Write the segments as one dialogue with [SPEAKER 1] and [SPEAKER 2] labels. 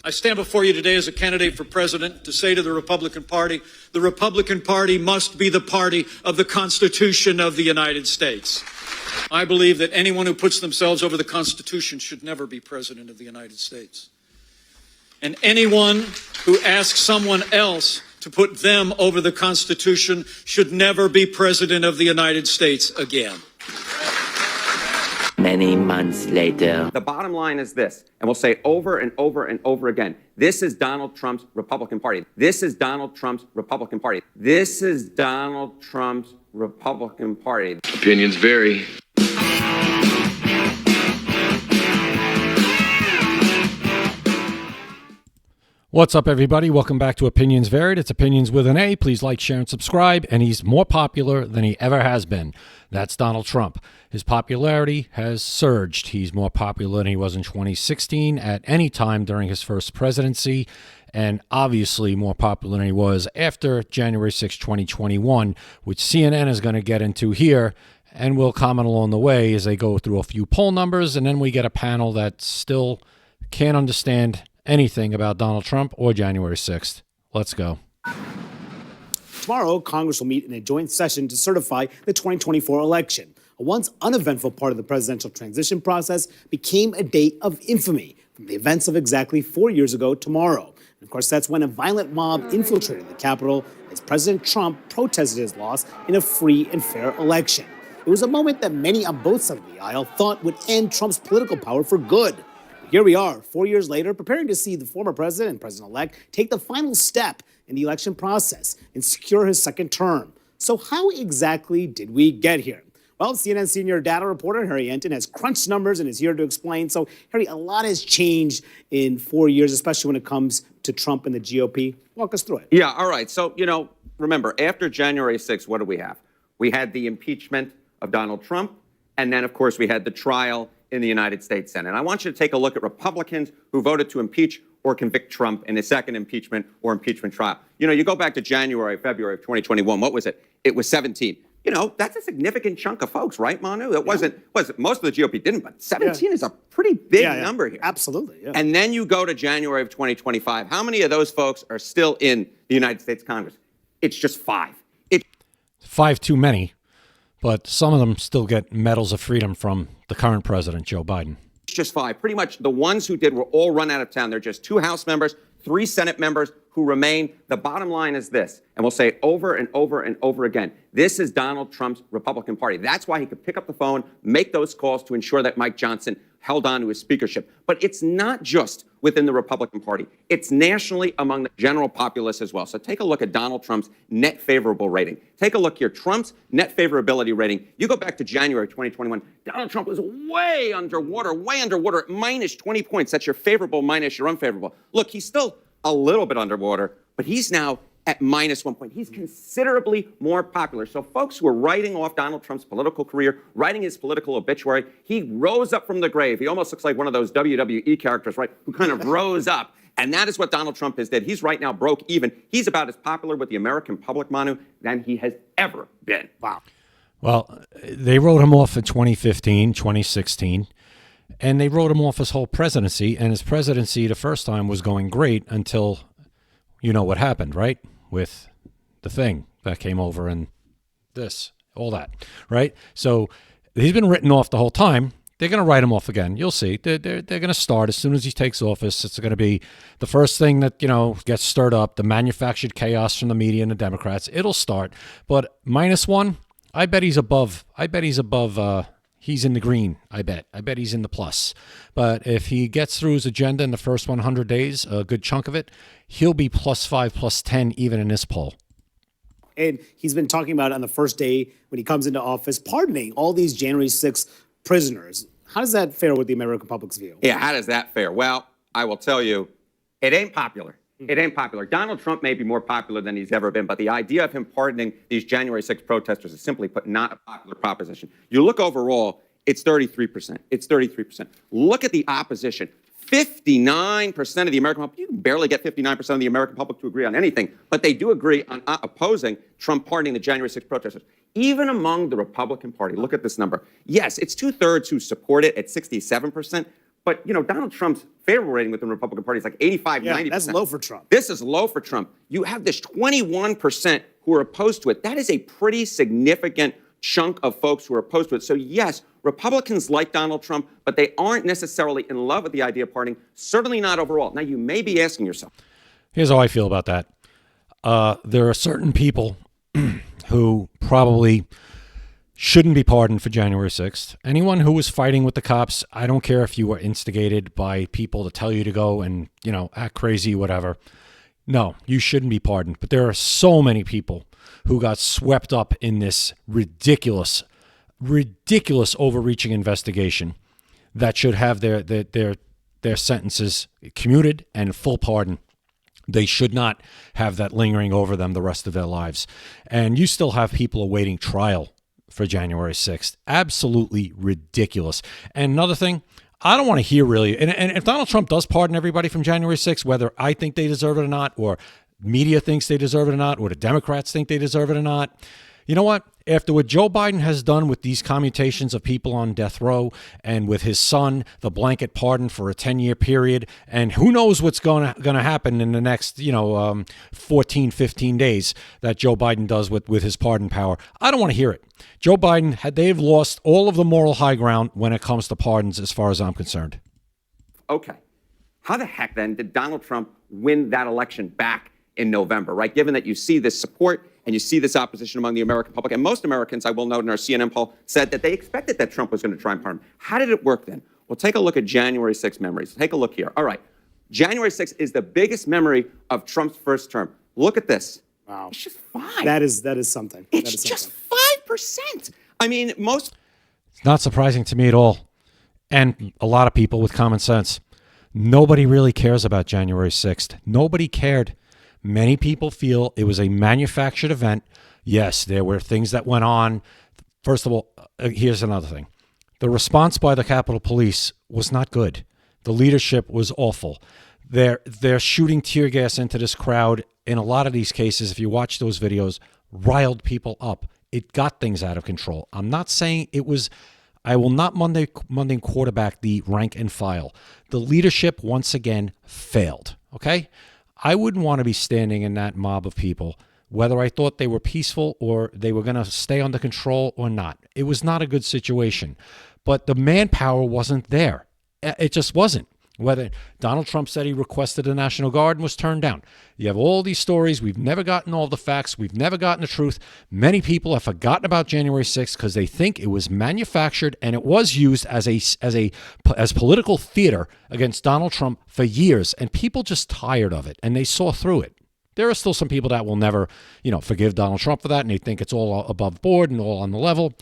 [SPEAKER 1] I stand before you today as a candidate for president to say to the Republican Party must be the party of the Constitution of the United States. I believe that anyone who puts themselves over the Constitution should never be president of the United States. And anyone who asks someone else to put them over the Constitution should never be president of the United States again.
[SPEAKER 2] Many months later.
[SPEAKER 3] The bottom line is this, and we'll say over and over and over again, this is Donald Trump's Republican Party. This is Donald Trump's Republican Party. This is Donald Trump's Republican Party.
[SPEAKER 4] Opinions vary.
[SPEAKER 5] What's up, everybody? Welcome back to Opinions Varied. It's Opinions with an A. Please like, share, and subscribe. And he's more popular than he ever has been. That's Donald Trump. His popularity has surged. He's more popular than he was in 2016 at any time during his first presidency, and obviously more popular than he was after January 6, 2021, which CNN is going to get into here, and we'll comment along the way as they go through a few poll numbers, and then we get a panel that still can't understand anything about Donald Trump or January 6th. Let's go.
[SPEAKER 6] Tomorrow, Congress will meet in a joint session to certify the 2024 election. A once uneventful part of the presidential transition process became a day of infamy from the events of exactly 4 years ago tomorrow. And of course, that's when a violent mob infiltrated the Capitol as President Trump protested his loss in a free and fair election. It was a moment that many on both sides of the aisle thought would end Trump's political power for good. Here we are, 4 years later, preparing to see the former president and president-elect take the final step in the election process and secure his second term. So how exactly did we get here? Well, CNN senior data reporter Harry Enten has crunched numbers and is here to explain. So, Harry, a lot has changed in 4 years, especially when it comes to Trump and the GOP. Walk us through it.
[SPEAKER 3] Yeah, all right. So, remember, after January 6th, what do we have? We had the impeachment of Donald Trump, and then, of course, we had the trial in the United States Senate. I want you to take a look at Republicans who voted to impeach or convict Trump in his second impeachment or impeachment trial. You go back to February of 2021. What was it? It was 17. That's a significant chunk of folks, right, Manu? It wasn't most of the GOP didn't, but 17 is a pretty big number here.
[SPEAKER 6] Absolutely, yeah.
[SPEAKER 3] And then you go to January of 2025. How many of those folks are still in the United States Congress? It's just 5.
[SPEAKER 5] Five too many, but some of them still get medals of freedom from the current president, Joe Biden.
[SPEAKER 3] It's just 5. Pretty much the ones who did were all run out of town. They're just 2 House members, 3 Senate members who remain. The bottom line is this, and we'll say it over and over and over again. This is Donald Trump's Republican Party. That's why he could pick up the phone, make those calls to ensure that Mike Johnson held on to his speakership. But it's not just within the Republican Party. It's nationally among the general populace as well. So take a look at Donald Trump's net favorable rating. Take a look here. Trump's net favorability rating. You go back to January 2021. Donald Trump was way underwater at minus 20 points. That's your favorable minus your unfavorable. Look, he's still a little bit underwater, but he's now at minus 1 point. He's considerably more popular. So folks who are writing off Donald Trump's political career, writing his political obituary, he rose up from the grave. He almost looks like one of those WWE characters, right, who kind of rose up. And that is what Donald Trump has did. He's right now broke even. He's about as popular with the American public, Manu, than he has ever been. Wow.
[SPEAKER 5] Well, they wrote him off in 2015, 2016, and they wrote him off his whole presidency. And his presidency the first time was going great until you know what happened, right? With the thing that came over and all that, right? So he's been written off the whole time. They're going to write him off again. You'll see. They're going to start as soon as he takes office. It's going to be the first thing that, gets stirred up, the manufactured chaos from the media and the Democrats. It'll start. But minus 1, I bet he's above. He's in the green, I bet. I bet he's in the plus. But if he gets through his agenda in the first 100 days, a good chunk of it, he'll be plus 5, plus 10 even in this poll.
[SPEAKER 6] And he's been talking about it on the first day when he comes into office, pardoning all these January 6th prisoners. How does that fare with the American public's view?
[SPEAKER 3] Yeah, how does that fare? Well, I will tell you, it ain't popular. It ain't popular. Donald Trump may be more popular than he's ever been, but the idea of him pardoning these January 6th protesters is simply put not a popular proposition. You look overall, it's 33%. It's 33%. Look at the opposition. 59% of the American public, you can barely get 59% of the American public to agree on anything, but they do agree on opposing Trump pardoning the January 6th protesters. Even among the Republican Party, look at this number. Yes, it's 2/3 who support it at 67%, But, Donald Trump's favorable rating within the Republican Party is like 85, 90%.
[SPEAKER 6] That's low for Trump.
[SPEAKER 3] This is low for Trump. You have this 21% who are opposed to it. That is a pretty significant chunk of folks who are opposed to it. So yes, Republicans like Donald Trump, but they aren't necessarily in love with the idea of pardoning, certainly not overall. Now, you may be asking yourself.
[SPEAKER 5] Here's how I feel about that. There are certain people who probably shouldn't be pardoned for January 6th. Anyone who was fighting with the cops, I don't care if you were instigated by people to tell you to go and, act crazy, whatever. No, you shouldn't be pardoned. But there are so many people who got swept up in this ridiculous overreaching investigation that should have their sentences commuted and full pardon. They should not have that lingering over them the rest of their lives. And you still have people awaiting trial for January 6th. Absolutely ridiculous. And another thing, I don't want to hear really, and if Donald Trump does pardon everybody from January 6th, whether I think they deserve it or not, or media thinks they deserve it or not, or the Democrats think they deserve it or not, you know what? After what Joe Biden has done with these commutations of people on death row and with his son, the blanket pardon for a 10-year period, and who knows what's going to happen in the next, 14, 15 days that Joe Biden does with his pardon power. I don't want to hear it. Joe Biden, they've lost all of the moral high ground when it comes to pardons as far as I'm concerned.
[SPEAKER 3] Okay. How the heck then did Donald Trump win that election back in November, right? Given that you see this support and you see this opposition among the American public, and most Americans, I will note in our CNN poll, said that they expected that Trump was going to try and pardon him. How did it work then? Well, take a look at January 6 memories. Take a look here. All right. January 6 is the biggest memory of Trump's first term. Look at this.
[SPEAKER 6] Wow.
[SPEAKER 3] It's just 5.
[SPEAKER 6] That is something.
[SPEAKER 3] It's just 5%. I mean, most.
[SPEAKER 5] It's not surprising to me at all. And a lot of people with common sense. Nobody really cares about January 6th. Nobody cared. Many people feel it was a manufactured event. Yes, there were things that went on. First of all, here's another thing. The response by the Capitol Police was not good. The leadership was awful. They're shooting tear gas into this crowd. In a lot of these cases, if you watch those videos, riled people up. It got things out of control. I'm not saying it was. I will not Monday quarterback the rank and file. The leadership once again failed. Okay? I wouldn't want to be standing in that mob of people, whether I thought they were peaceful or they were going to stay under control or not. It was not a good situation. But the manpower wasn't there. It just wasn't. Whether Donald Trump said he requested a National Guard and was turned down. You have all these stories. We've never gotten all the facts. We've never gotten the truth. Many people have forgotten about January 6th because they think it was manufactured and it was used as political theater against Donald Trump for years. And people just tired of it and they saw through it. There are still some people that will never, forgive Donald Trump for that and they think it's all above board and all on the level.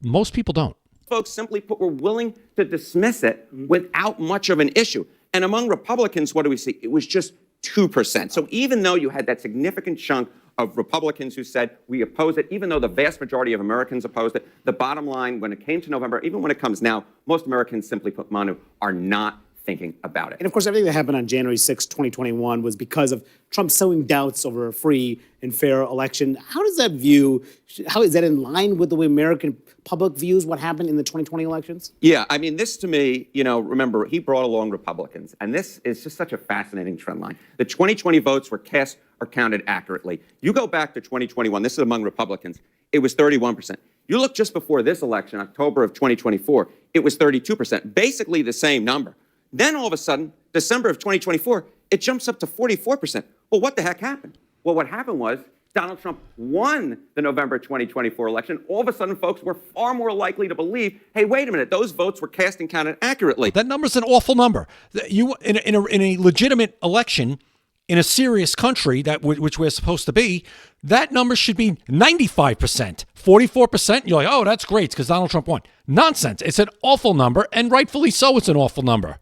[SPEAKER 5] Most people don't.
[SPEAKER 3] Folks, simply put, were willing to dismiss it without much of an issue. And among Republicans, what do we see? It was just 2%. So even though you had that significant chunk of Republicans who said we oppose it, even though the vast majority of Americans opposed it, the bottom line, when it came to November, even when it comes now, most Americans, simply put, Manu, are not thinking about it.
[SPEAKER 6] And of course, everything that happened on January 6, 2021 was because of Trump sowing doubts over a free and fair election. How is that in line with the way American public views what happened in the 2020 elections?
[SPEAKER 3] Yeah, I mean, this to me, remember, he brought along Republicans, and this is just such a fascinating trend line. The 2020 votes were cast or counted accurately. You go back to 2021, this is among Republicans, it was 31%. You look just before this election, October of 2024, it was 32%, basically the same number. Then all of a sudden, December of 2024, it jumps up to 44%. Well, what the heck happened? Well, what happened was Donald Trump won the November 2024 election. All of a sudden, folks were far more likely to believe, hey, wait a minute, those votes were cast and counted accurately.
[SPEAKER 5] That number's an awful number. You in a legitimate election in a serious country which we're supposed to be, that number should be 95%. 44%, you're like, oh, that's great because Donald Trump won. Nonsense. It's an awful number, and rightfully so, it's an awful number.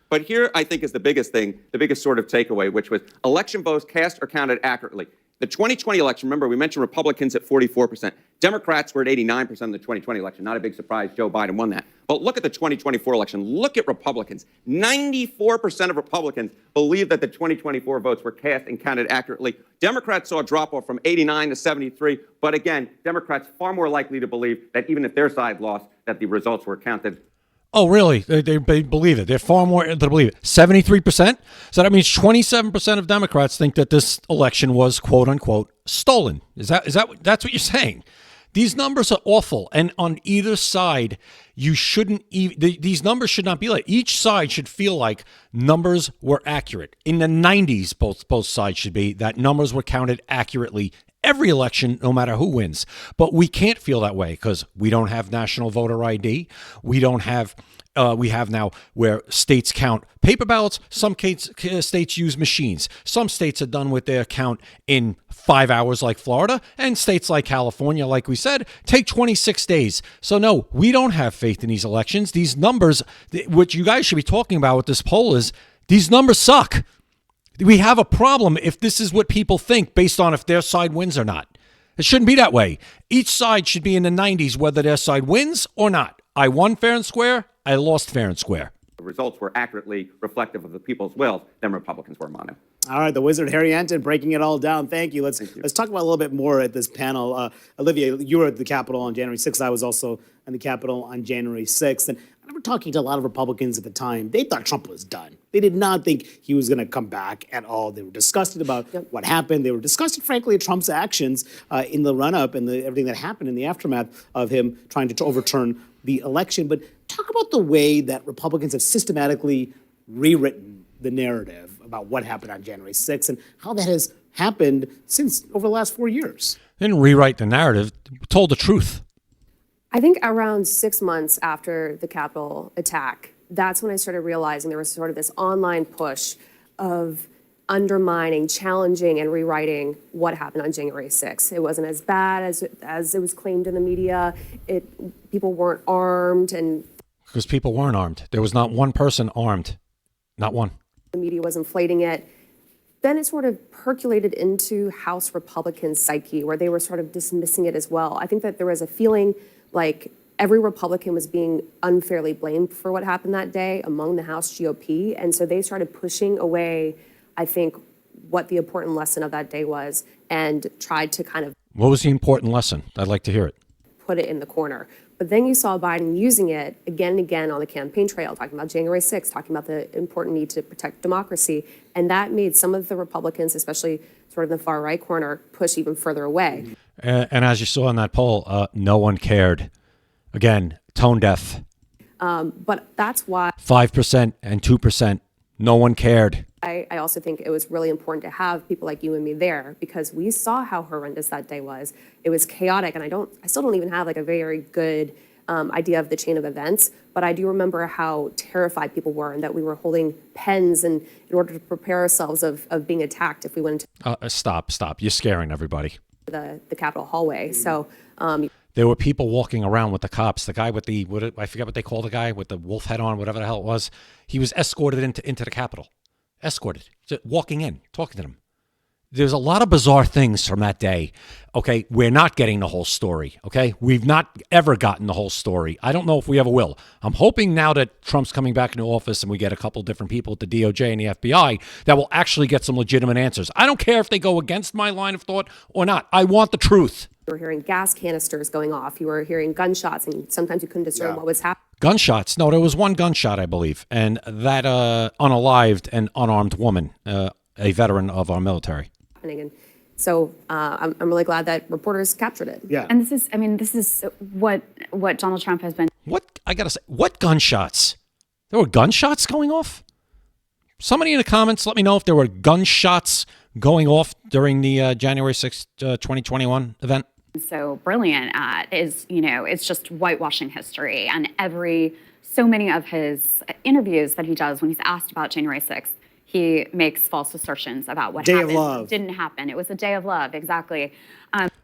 [SPEAKER 3] But here, I think, is the biggest thing, the biggest sort of takeaway, which was election votes cast or counted accurately. The 2020 election, remember, we mentioned Republicans at 44%. Democrats were at 89% in the 2020 election. Not a big surprise. Joe Biden won that. But look at the 2024 election. Look at Republicans. 94% of Republicans believe that the 2024 votes were cast and counted accurately. Democrats saw a drop-off from 89 to 73. But again, Democrats far more likely to believe that even if their side lost, that the results were counted.
[SPEAKER 5] Oh, really? They believe it. They're far more to believe it. 73%? So that means 27% of Democrats think that this election was, quote unquote, stolen. That's what you're saying? These numbers are awful. And on either side, you shouldn't even, these numbers should not be like, each side should feel like numbers were accurate. In the 90s, both sides should be, that numbers were counted accurately every election, no matter who wins. But we can't feel that way because we don't have national voter ID. We don't have, we have now where states count paper ballots. Some states use machines. Some states are done with their count in 5 hours like Florida, and states like California, like we said, take 26 days. So no, we don't have faith in these elections. These numbers, what you guys should be talking about with this poll is these numbers suck. We have a problem if this is what people think based on if their side wins or not. It shouldn't be that way. Each side should be in the 90s whether their side wins or not. I won fair and square. I lost fair and square.
[SPEAKER 3] The results were accurately reflective of the people's will, then Republicans were mono.
[SPEAKER 6] All right, the wizard Harry Enten breaking it all down. Thank you. Let's talk about a little bit more at this panel. Olivia, you were at the Capitol on January 6th. I was also in the Capitol on January 6th. And I remember talking to a lot of Republicans at the time. They thought Trump was done. They did not think he was going to come back at all. They were disgusted about what happened. They were disgusted, frankly, at Trump's actions in the run-up and everything that happened in the aftermath of him trying to overturn the election. But talk about the way that Republicans have systematically rewritten the narrative about what happened on January 6th and how that has happened since over the last 4 years.
[SPEAKER 5] They didn't rewrite the narrative, told the truth.
[SPEAKER 4] I think around 6 months after the Capitol attack, that's when I started realizing there was sort of this online push of undermining, challenging, and rewriting what happened on January 6th. It wasn't as bad as it was claimed in the media. People weren't armed, and
[SPEAKER 5] because people weren't armed. There was not one person armed, not one.
[SPEAKER 4] The media was inflating it. Then it sort of percolated into House Republican psyche, where they were sort of dismissing it as well. I think that there was a feeling like every Republican was being unfairly blamed for what happened that day among the House GOP. And so they started pushing away, I think, what the important lesson of that day was and tried to kind of...
[SPEAKER 5] What was the important lesson? I'd like to hear it.
[SPEAKER 4] Put it in the corner. But then you saw Biden using it again and again on the campaign trail, talking about January 6th, talking about the important need to protect democracy. And that made some of the Republicans, especially sort of the far right corner, push even further away.
[SPEAKER 5] And as you saw in that poll, no one cared. Again, tone deaf.
[SPEAKER 4] But that's why
[SPEAKER 5] 5% and 2%, no one cared.
[SPEAKER 4] I also think it was really important to have people like you and me there because we saw how horrendous that day was. It was chaotic, and I still don't even have like a very good idea of the chain of events, but I do remember how terrified people were and that we were holding pens in order to prepare ourselves of being attacked if we went into
[SPEAKER 5] Stop. You're scaring everybody.
[SPEAKER 4] the Capitol hallway. So
[SPEAKER 5] there were people walking around with the cops. The guy with the, I forget what they call the guy with the wolf head on, whatever the hell it was. He was escorted into the Capitol. Escorted. Just walking in, talking to them. There's a lot of bizarre things from that day. Okay, we're not getting the whole story. Okay, we've not ever gotten the whole story. I don't know if we ever will. I'm hoping now that Trump's coming back into office and we get a couple different people at the DOJ and the FBI that will actually get some legitimate answers. I don't care if they go against my line of thought or not. I want the truth.
[SPEAKER 4] you were hearing gas canisters going off. You were hearing gunshots, and sometimes you couldn't discern what was happening.
[SPEAKER 5] Gunshots? No, there was one gunshot, I believe, and that unalived and unarmed woman, a veteran of our military.
[SPEAKER 4] And so I'm really glad that reporters captured it.
[SPEAKER 6] Yeah.
[SPEAKER 7] And this is what Donald Trump has been.
[SPEAKER 5] I gotta say, what gunshots? There were gunshots going off? Somebody in the comments, let me know if there were gunshots going off during the January 6th, 2021 event.
[SPEAKER 7] So brilliant at is, it's just whitewashing history. And so many of his interviews that he does when he's asked about January 6th, he makes false assertions about what happened.
[SPEAKER 6] Day of love.
[SPEAKER 7] Didn't happen. It was a day of love, exactly.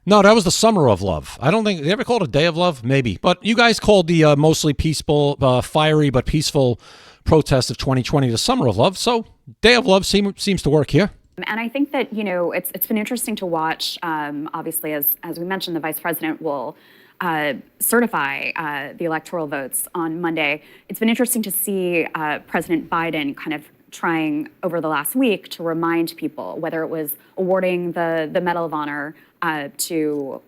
[SPEAKER 5] No, that was the summer of love. I don't think they ever called it a day of love, maybe. But you guys called the mostly peaceful, fiery but peaceful protest of 2020 the summer of love. So day of love seems to work here.
[SPEAKER 7] And I think that, it's been interesting to watch. Obviously, as we mentioned, the vice president will certify the electoral votes on Monday. It's been interesting to see President Biden kind of trying over the last week to remind people, whether it was awarding the Medal of Honor to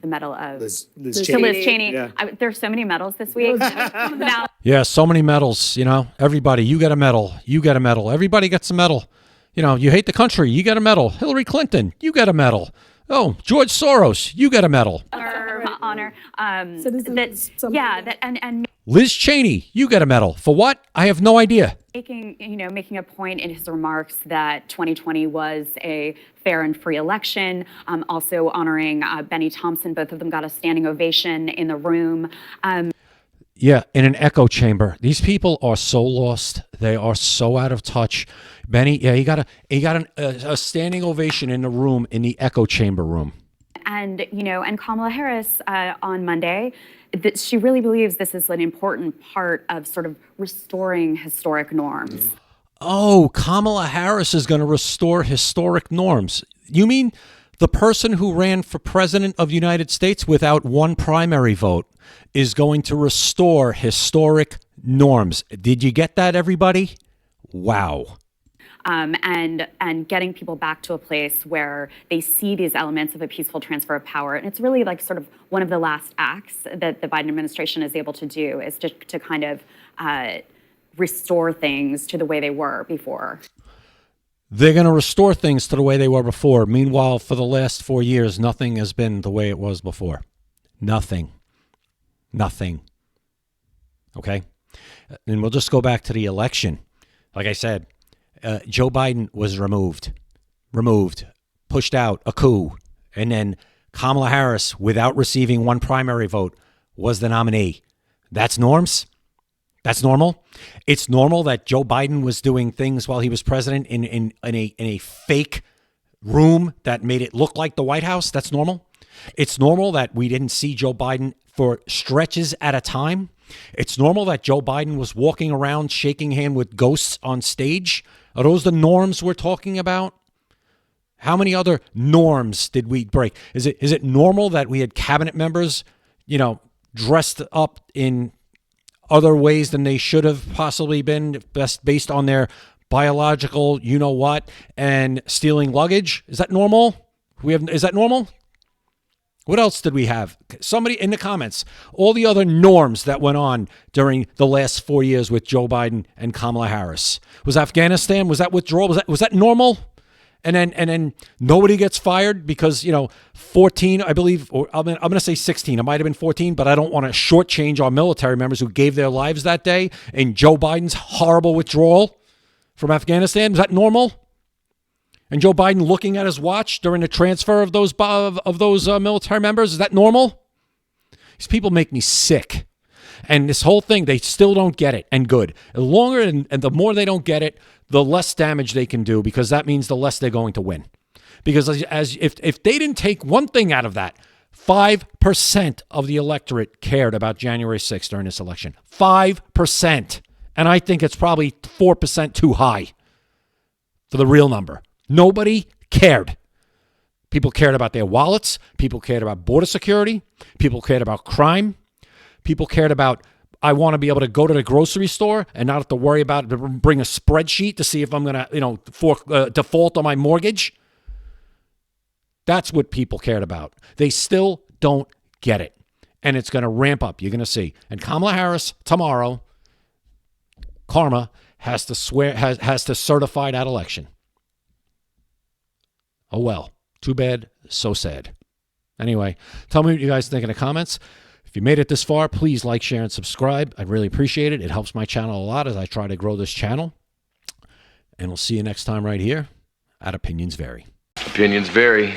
[SPEAKER 7] the medal of
[SPEAKER 6] Liz
[SPEAKER 7] to
[SPEAKER 6] Cheney.
[SPEAKER 7] Liz Cheney.
[SPEAKER 6] Yeah.
[SPEAKER 7] There's so many medals this week. Now,
[SPEAKER 5] Yeah, so many medals, you know. Everybody, you get a medal. You get a medal. Everybody gets a medal. You know, you hate the country, you get a medal. Hillary Clinton, you get a medal. Oh, George Soros, you get a medal.
[SPEAKER 7] honor.
[SPEAKER 4] Citizens, something.
[SPEAKER 7] And
[SPEAKER 5] Liz Cheney, you get a medal. For what? I have no idea.
[SPEAKER 7] making a point in his remarks that 2020 was a fair and free election. Also honoring Benny Thompson. Both of them got a standing ovation in the room.
[SPEAKER 5] Yeah, in an echo chamber. These people are so lost. They are so out of touch. Benny, yeah, he got a standing ovation in the room, in the echo chamber room.
[SPEAKER 7] And and Kamala Harris on Monday, that she really believes this is an important part of sort of restoring historic norms.
[SPEAKER 5] Oh, Kamala Harris is going to restore historic norms. You mean the person who ran for president of the United States without one primary vote is going to restore historic norms? Did you get that, everybody? Wow.
[SPEAKER 7] And getting people back to a place where they see these elements of a peaceful transfer of power. And it's really like sort of one of the last acts that the Biden administration is able to do is to kind of restore things to the way they were before.
[SPEAKER 5] They're going to restore things to the way they were before. Meanwhile, for the last 4 years, nothing has been the way it was before. Nothing. Okay? And we'll just go back to the election. Like I said, Joe Biden was removed, pushed out, a coup. And then Kamala Harris, without receiving one primary vote, was the nominee. That's norms? That's normal? It's normal that Joe Biden was doing things while he was president in a fake room that made it look like the White House? That's normal? It's normal that we didn't see Joe Biden for stretches at a time? It's normal that Joe Biden was walking around shaking hand with ghosts on stage? Are those the norms we're talking about? How many other norms did we break? Is it normal that we had cabinet members, dressed up in other ways than they should have possibly been, based on their biological, and stealing luggage? Is that normal? Is that normal? What else did we have? Somebody in the comments, all the other norms that went on during the last 4 years with Joe Biden and Kamala Harris. Was Afghanistan, was that withdrawal? Was that normal? And then nobody gets fired because, 14, I believe, or I'm going to say 16. It might have been 14, but I don't want to shortchange our military members who gave their lives that day in Joe Biden's horrible withdrawal from Afghanistan. Is that normal? And Joe Biden looking at his watch during the transfer of those military members, is that normal? These people make me sick. And this whole thing, they still don't get it, and good. The longer and the more they don't get it, the less damage they can do, because that means the less they're going to win. Because if they didn't take one thing out of that, 5% of the electorate cared about January 6th during this election. 5%. And I think it's probably 4% too high for the real number. Nobody cared. People cared about their wallets. People cared about border security. People cared about crime. People cared about, I want to be able to go to the grocery store and not have to worry about bring a spreadsheet to see if I'm going to, default on my mortgage. That's what people cared about. They still don't get it. And it's going to ramp up. You're going to see. And Kamala Harris tomorrow, karma, has to certify that election. Oh, well, too bad, so sad. Anyway, tell me what you guys think in the comments. If you made it this far, please like, share, and subscribe. I'd really appreciate it. It helps my channel a lot as I try to grow this channel. And we'll see you next time right here at Opinions Vary.
[SPEAKER 8] Opinions vary.